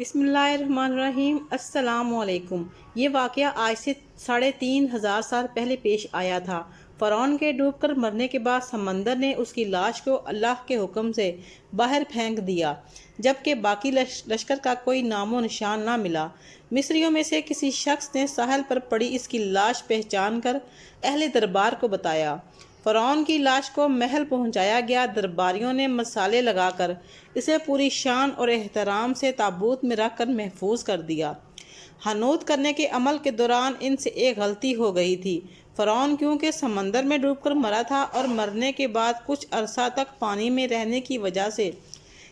بسم اللہ الرحمن الرحیم۔ السلام علیکم۔ یہ واقعہ آج سے 3500 سال پہلے پیش آیا تھا۔ فرعون کے ڈوب کر مرنے کے بعد سمندر نے اس کی لاش کو اللہ کے حکم سے باہر پھینک دیا، جبکہ باقی لشکر کا کوئی نام و نشان نہ ملا۔ مصریوں میں سے کسی شخص نے ساحل پر پڑی اس کی لاش پہچان کر اہل دربار کو بتایا۔ فرعون کی لاش کو محل پہنچایا گیا۔ درباریوں نے مسالے لگا کر اسے پوری شان اور احترام سے تابوت میں رکھ کر محفوظ کر دیا۔ حنوط کرنے کے عمل کے دوران ان سے ایک غلطی ہو گئی تھی۔ فرعون کیونکہ سمندر میں ڈوب کر مرا تھا اور مرنے کے بعد کچھ عرصہ تک پانی میں رہنے کی وجہ سے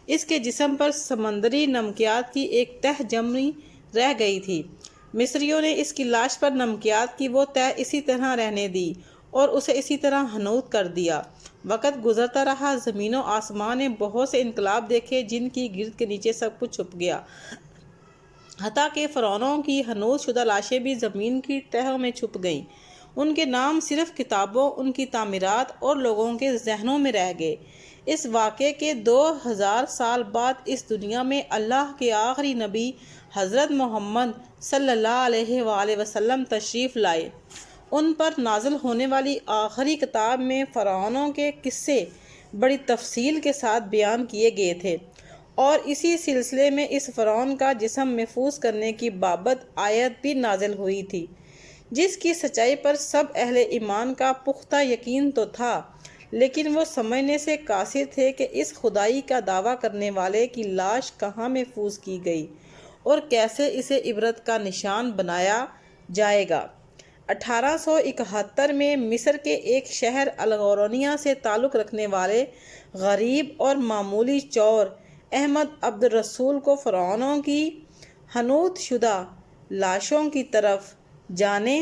اس کے جسم پر سمندری نمکیات کی ایک تہ جمی رہ گئی تھی۔ مصریوں نے اس کی لاش پر نمکیات کی وہ تہ اسی طرح رہنے دی اور اسے اسی طرح حنوط کر دیا۔ وقت گزرتا رہا، زمین و آسمان نے بہت سے انقلاب دیکھے جن کی گرد کے نیچے سب کچھ چھپ گیا، حتیٰ کہ فرعونوں کی حنوط شدہ لاشیں بھی زمین کی تہوں میں چھپ گئیں۔ ان کے نام صرف کتابوں، ان کی تعمیرات اور لوگوں کے ذہنوں میں رہ گئے۔ اس واقعے کے 2000 سال بعد اس دنیا میں اللہ کے آخری نبی حضرت محمد صلی اللہ علیہ وآلہ وسلم تشریف لائے۔ ان پر نازل ہونے والی آخری کتاب میں فرعونوں کے قصے بڑی تفصیل کے ساتھ بیان کیے گئے تھے، اور اسی سلسلے میں اس فرعون کا جسم محفوظ کرنے کی بابت آیت بھی نازل ہوئی تھی، جس کی سچائی پر سب اہل ایمان کا پختہ یقین تو تھا، لیکن وہ سمجھنے سے قاصر تھے کہ اس خدائی کا دعویٰ کرنے والے کی لاش کہاں محفوظ کی گئی اور کیسے اسے عبرت کا نشان بنایا جائے گا۔ 1871 میں مصر کے ایک شہر الغورنیہ سے تعلق رکھنے والے غریب اور معمولی چور احمد عبد الرسول کو فرعونوں کی حنوط شدہ لاشوں کی طرف جانے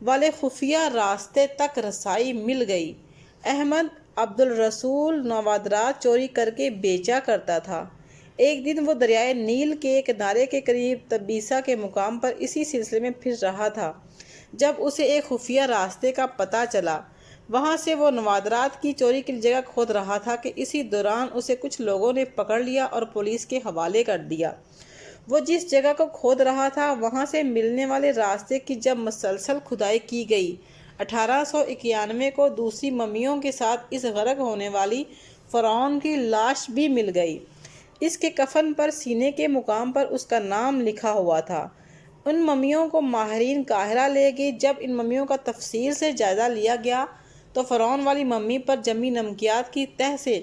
والے خفیہ راستے تک رسائی مل گئی۔ احمد عبد الرسول نوادرات چوری کر کے بیچا کرتا تھا۔ ایک دن وہ دریائے نیل کے کنارے کے قریب تبیسا کے مقام پر اسی سلسلے میں پھر رہا تھا جب اسے ایک خفیہ راستے کا پتہ چلا۔ وہاں سے وہ نوادرات کی چوری کی جگہ کھود رہا تھا کہ اسی دوران اسے کچھ لوگوں نے پکڑ لیا اور پولیس کے حوالے کر دیا۔ وہ جس جگہ کو کھود رہا تھا وہاں سے ملنے والے راستے کی جب مسلسل کھدائی کی گئی، 1891 کو دوسری ممیوں کے ساتھ اس غرق ہونے والی فرعون کی لاش بھی مل گئی۔ اس کے کفن پر سینے کے مقام پر اس کا نام لکھا ہوا تھا۔ ان ممیوں کو ماہرین قاہرہ لے گئے۔ جب ان ممیوں کا تفصیل سے جائزہ لیا گیا تو فرعون والی ممی پر جمی نمکیات کی تہ سے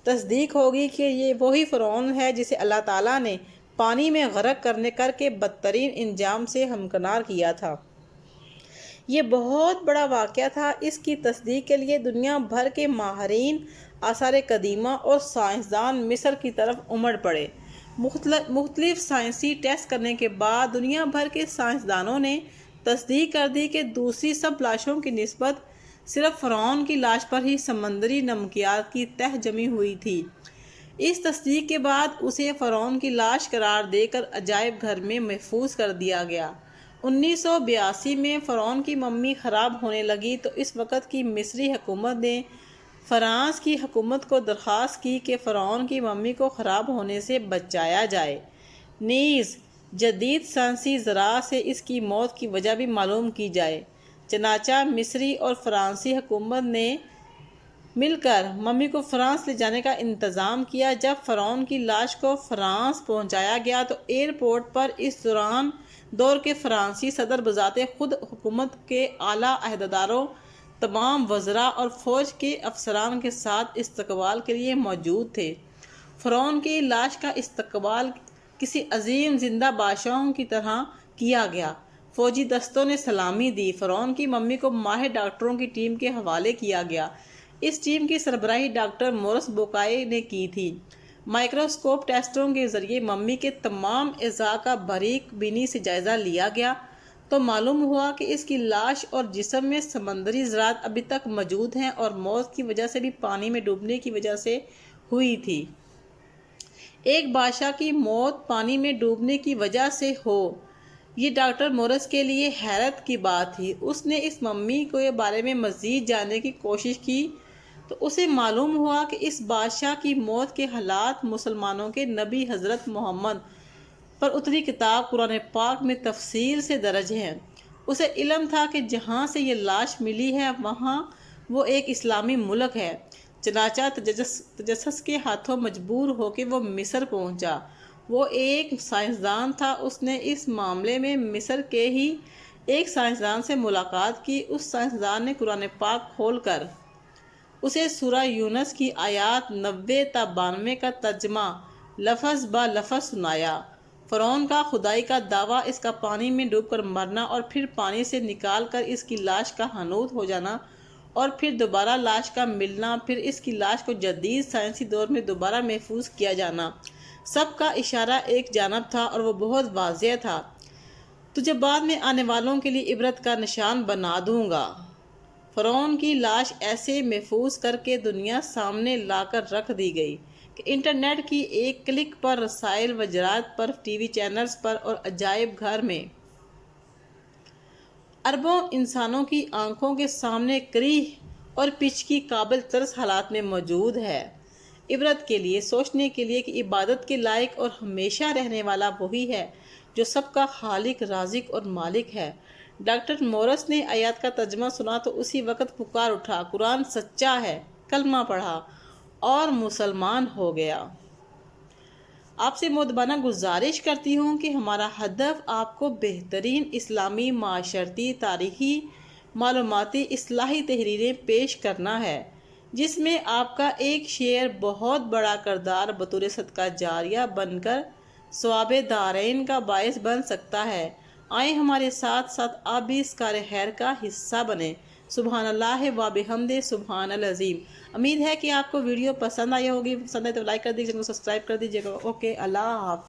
تصدیق ہوگی کہ یہ وہی فرعون ہے جسے اللہ تعالیٰ نے پانی میں غرق کر کے بدترین انجام سے ہمکنار کیا تھا۔ یہ بہت بڑا واقعہ تھا۔ اس کی تصدیق کے لیے دنیا بھر کے ماہرین آثار قدیمہ اور سائنسدان مصر کی طرف امڑ پڑے۔ مختلف سائنسی ٹیسٹ کرنے کے بعد دنیا بھر کے سائنسدانوں نے تصدیق کر دی کہ دوسری سب لاشوں کی نسبت صرف فرعون کی لاش پر ہی سمندری نمکیات کی تہ جمی ہوئی تھی۔ اس تصدیق کے بعد اسے فرعون کی لاش قرار دے کر عجائب گھر میں محفوظ کر دیا گیا۔ 1982 میں فرعون کی ممی خراب ہونے لگی تو اس وقت کی مصری حکومت نے فرانس کی حکومت کو درخواست کی کہ فرعون کی ممی کو خراب ہونے سے بچایا جائے، نیز جدید سائنسی ذرائع سے اس کی موت کی وجہ بھی معلوم کی جائے۔ چنانچہ مصری اور فرانسی حکومت نے مل کر ممی کو فرانس لے جانے کا انتظام کیا۔ جب فرعون کی لاش کو فرانس پہنچایا گیا تو ایئرپورٹ پر اس دور کے فرانسی صدر بذات خود حکومت کے اعلیٰ عہدیداروں، تمام وزراء اور فوج کے افسران کے ساتھ استقبال کے لیے موجود تھے۔ فرعون کی لاش کا استقبال کسی عظیم زندہ بادشاہوں کی طرح کیا گیا۔ فوجی دستوں نے سلامی دی۔ فرعون کی ممی کو ماہر ڈاکٹروں کی ٹیم کے حوالے کیا گیا۔ اس ٹیم کی سربراہی ڈاکٹر مورس بوکائے نے کی تھی۔ مائکروسکوپ ٹیسٹوں کے ذریعے ممی کے تمام اعضاء کا باریک بینی سے جائزہ لیا گیا تو معلوم ہوا کہ اس کی لاش اور جسم میں سمندری ذرات ابھی تک موجود ہیں اور موت کی وجہ سے بھی پانی میں ڈوبنے کی وجہ سے ہوئی تھی۔ ایک بادشاہ کی موت پانی میں ڈوبنے کی وجہ سے ہو، یہ ڈاکٹر مورس کے لیے حیرت کی بات تھی۔ اس نے اس ممی کے بارے میں مزید جاننے کی کوشش کی تو اسے معلوم ہوا کہ اس بادشاہ کی موت کے حالات مسلمانوں کے نبی حضرت محمد پر اتری کتاب قرآن پاک میں تفصیل سے درج ہے۔ اسے علم تھا کہ جہاں سے یہ لاش ملی ہے وہاں وہ ایک اسلامی ملک ہے، چنانچہ تجسس کے ہاتھوں مجبور ہو کے وہ مصر پہنچا۔ وہ ایک سائنسدان تھا، اس نے اس معاملے میں مصر کے ہی ایک سائنسدان سے ملاقات کی۔ اس سائنسدان نے قرآن پاک کھول کر اسے سورہ یونس کی آیات 90 تا 92 کا ترجمہ لفظ با لفظ سنایا۔ فرعون کا خدائی کا دعویٰ، اس کا پانی میں ڈوب کر مرنا اور پھر پانی سے نکال کر اس کی لاش کا حنوط ہو جانا اور پھر دوبارہ لاش کا ملنا، پھر اس کی لاش کو جدید سائنسی دور میں دوبارہ محفوظ کیا جانا، سب کا اشارہ ایک جانب تھا اور وہ بہت واضح تھا: تجھے بعد میں آنے والوں کے لیے عبرت کا نشان بنا دوں گا۔ فرعون کی لاش ایسے محفوظ کر کے دنیا سامنے لا کر رکھ دی گئی کہ انٹرنیٹ کی ایک کلک پر رسائل و جرائد پر، ٹی وی چینلز پر اور عجائب گھر میں اربوں انسانوں کی آنکھوں کے سامنے کریہ اور پچ کی قابل ترس حالات میں موجود ہے۔ عبرت کے لیے، سوچنے کے لیے کہ عبادت کے لائق اور ہمیشہ رہنے والا وہی ہے جو سب کا خالق، رازق اور مالک ہے۔ ڈاکٹر مورس نے آیات کا ترجمہ سنا تو اسی وقت پکار اٹھا: قرآن سچا ہے! کلمہ پڑھا اور مسلمان ہو گیا۔ آپ سے مؤدبانہ گزارش کرتی ہوں کہ ہمارا ہدف آپ کو بہترین اسلامی، معاشرتی، تاریخی، معلوماتی، اصلاحی تحریریں پیش کرنا ہے، جس میں آپ کا ایک شیئر بہت بڑا کردار بطور صدقہ جاریہ بن کر ثواب دارین کا باعث بن سکتا ہے۔ آئیں ہمارے ساتھ ساتھ آپ بھی اس کار خیر کا حصہ بنیں۔ سبحان اللہ و بحمدہ، سبحان العظیم۔ امید ہے کہ آپ کو ویڈیو پسند آئی ہوگی۔ پسند آئے تو لائک کر دیجیے، چینل کو سبسکرائب کر دیجیے گا۔ اوکے، اللہ حافظ۔